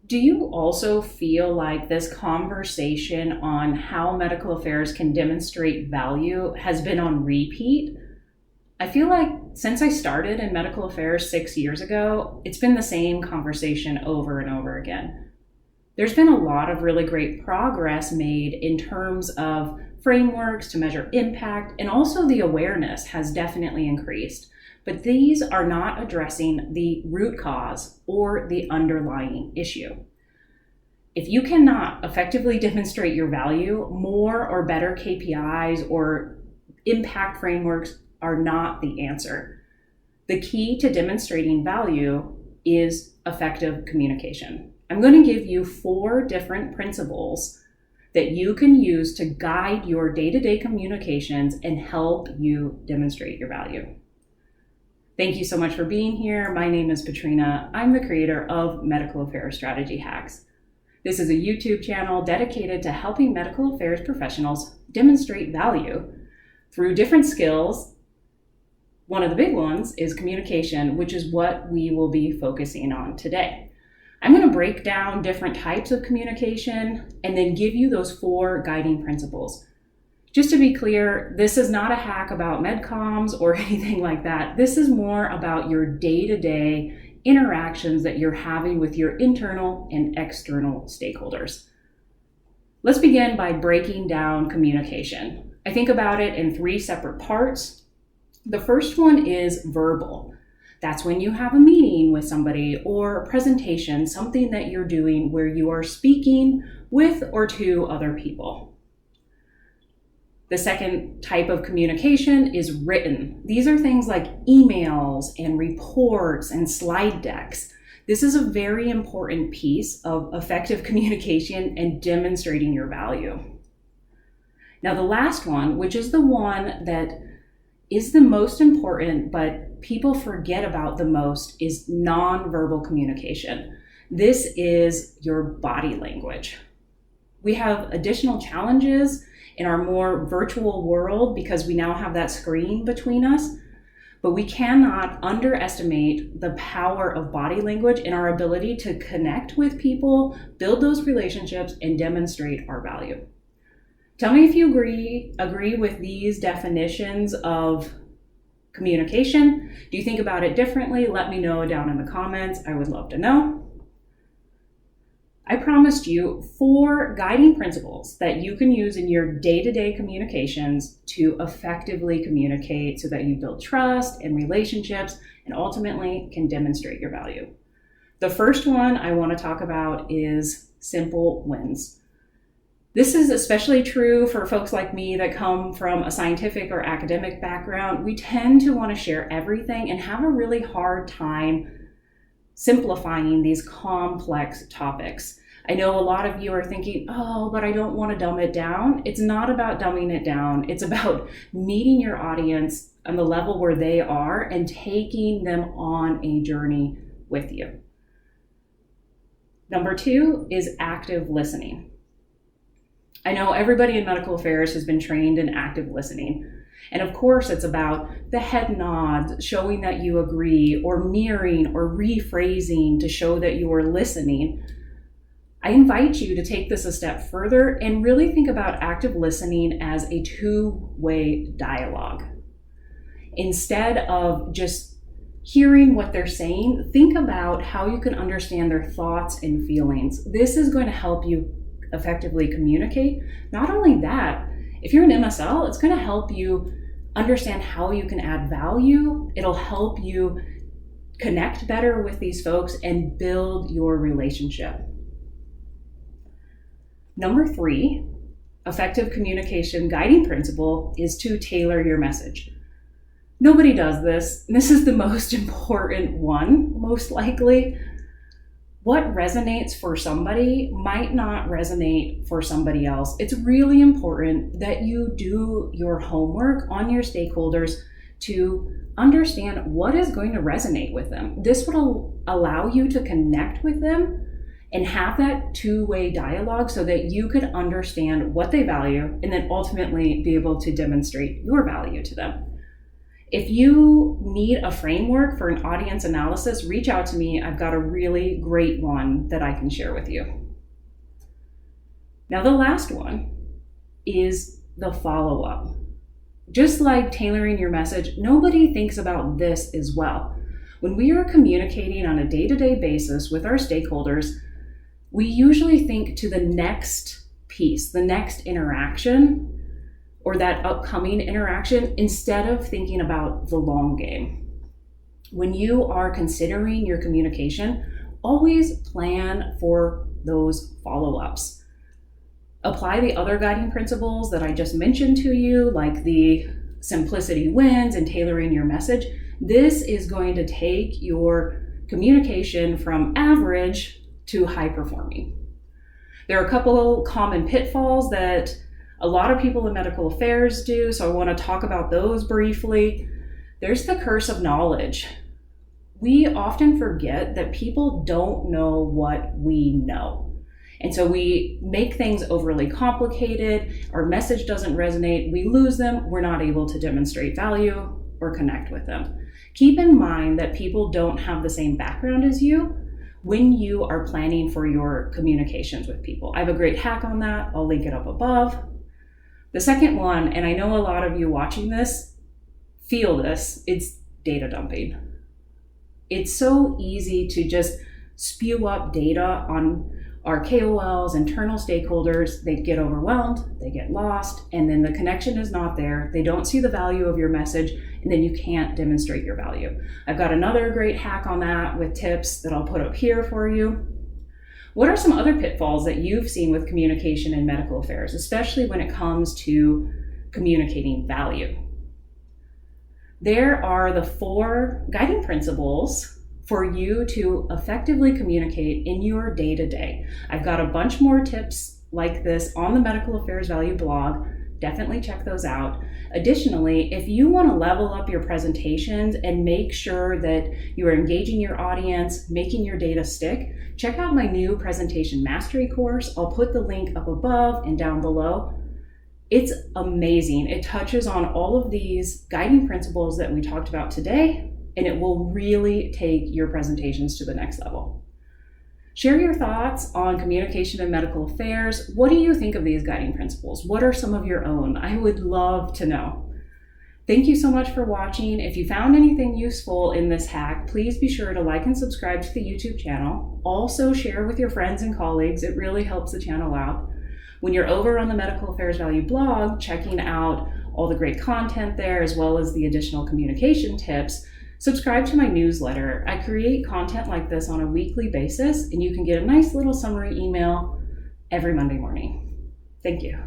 Do you also feel like this conversation on how medical affairs can demonstrate value has been on repeat? I feel like since I started in medical affairs 6 years ago, it's been the same conversation over and over again. There's been a lot of really great progress made in terms of frameworks to measure impact, and also the awareness has definitely increased. But these are not addressing the root cause or the underlying issue. If you cannot effectively demonstrate your value, more or better KPIs or impact frameworks are not the answer. The key to demonstrating value is effective communication. I'm going to give you 4 different principles that you can use to guide your day-to-day communications and help you demonstrate your value. Thank you so much for being here. My name is Patrina. I'm the creator of Medical Affairs Strategy Hacks. This is a YouTube channel dedicated to helping medical affairs professionals demonstrate value through different skills. One of the big ones is communication, which is what we will be focusing on today. I'm going to break down different types of communication and then give you those 4 guiding principles. Just to be clear, this is not a hack about medcoms or anything like that. This is more about your day-to-day interactions that you're having with your internal and external stakeholders. Let's begin by breaking down communication. I think about it in 3 separate parts. The first one is verbal. That's when you have a meeting with somebody or a presentation, something that you're doing where you are speaking with or to other people. The second type of communication is written. These are things like emails and reports and slide decks. This is a very important piece of effective communication and demonstrating your value. Now, the last one, which is the one that is the most important, but people forget about the most, is nonverbal communication. This is your body language. We have additional challenges in our more virtual world because we now have that screen between us, but we cannot underestimate the power of body language and our ability to connect with people, build those relationships, and demonstrate our value. Tell me if you agree with these definitions of communication. Do you think about it differently? Let me know down in the comments. I would love to know. I promised you 4 guiding principles that you can use in your day-to-day communications to effectively communicate so that you build trust and relationships and ultimately can demonstrate your value. The first one I want to talk about is simple wins. This is especially true for folks like me that come from a scientific or academic background. We tend to want to share everything and have a really hard time simplifying these complex topics. I know a lot of you are thinking, oh, but I don't want to dumb it down. It's not about dumbing it down. It's about meeting your audience on the level where they are and taking them on a journey with you. Number 2 is active listening. I know everybody in medical affairs has been trained in active listening. And of course, it's about the head nods, showing that you agree, or mirroring or rephrasing to show that you are listening. I invite you to take this a step further and really think about active listening as a 2-way dialogue. Instead of just hearing what they're saying, think about how you can understand their thoughts and feelings. This is going to help you effectively communicate. Not only that, if you're an MSL, it's going to help you understand how you can add value. It'll help you connect better with these folks and build your relationship. Number 3, effective communication guiding principle is to tailor your message. Nobody does this. This is the most important one, most likely. What resonates for somebody might not resonate for somebody else. It's really important that you do your homework on your stakeholders to understand what is going to resonate with them. This will allow you to connect with them and have that 2-way dialogue so that you could understand what they value and then ultimately be able to demonstrate your value to them. If you need a framework for an audience analysis, reach out to me. I've got a really great one that I can share with you. Now, the last one is the follow-up. Just like tailoring your message, nobody thinks about this as well. When we are communicating on a day-to-day basis with our stakeholders, we usually think to the next piece, the next interaction, or that upcoming interaction, instead of thinking about the long game. When you are considering your communication, always plan for those follow-ups. Apply the other guiding principles that I just mentioned to you, like the simplicity wins and tailoring your message. This is going to take your communication from average to high performing. There are a couple common pitfalls that a lot of people in medical affairs do, so I want to talk about those briefly. There's the curse of knowledge. We often forget that people don't know what we know. And so we make things overly complicated, our message doesn't resonate, we lose them, we're not able to demonstrate value or connect with them. Keep in mind that people don't have the same background as you when you are planning for your communications with people. I have a great hack on that, I'll link it up above. The second one, and I know a lot of you watching this feel this, it's data dumping. It's so easy to just spew up data on our KOLs, internal stakeholders. They get overwhelmed, they get lost, and then the connection is not there. They don't see the value of your message, and then you can't demonstrate your value. I've got another great hack on that with tips that I'll put up here for you. What are some other pitfalls that you've seen with communication in medical affairs, especially when it comes to communicating value? There are the 4 guiding principles for you to effectively communicate in your day-to-day. I've got a bunch more tips like this on the Medical Affairs Value blog. Definitely check those out. Additionally, if you want to level up your presentations and make sure that you are engaging your audience, making your data stick, check out my new presentation mastery course. I'll put the link up above and down below. It's amazing. It touches on all of these guiding principles that we talked about today, and it will really take your presentations to the next level. Share your thoughts on communication in medical affairs. What do you think of these guiding principles? What are some of your own? I would love to know. Thank you so much for watching. If you found anything useful in this hack, please be sure to like and subscribe to the YouTube channel. Also share with your friends and colleagues. It really helps the channel out. When you're over on the Medical Affairs Value blog, checking out all the great content there, as well as the additional communication tips, subscribe to my newsletter. I create content like this on a weekly basis, and you can get a nice little summary email every Monday morning. Thank you.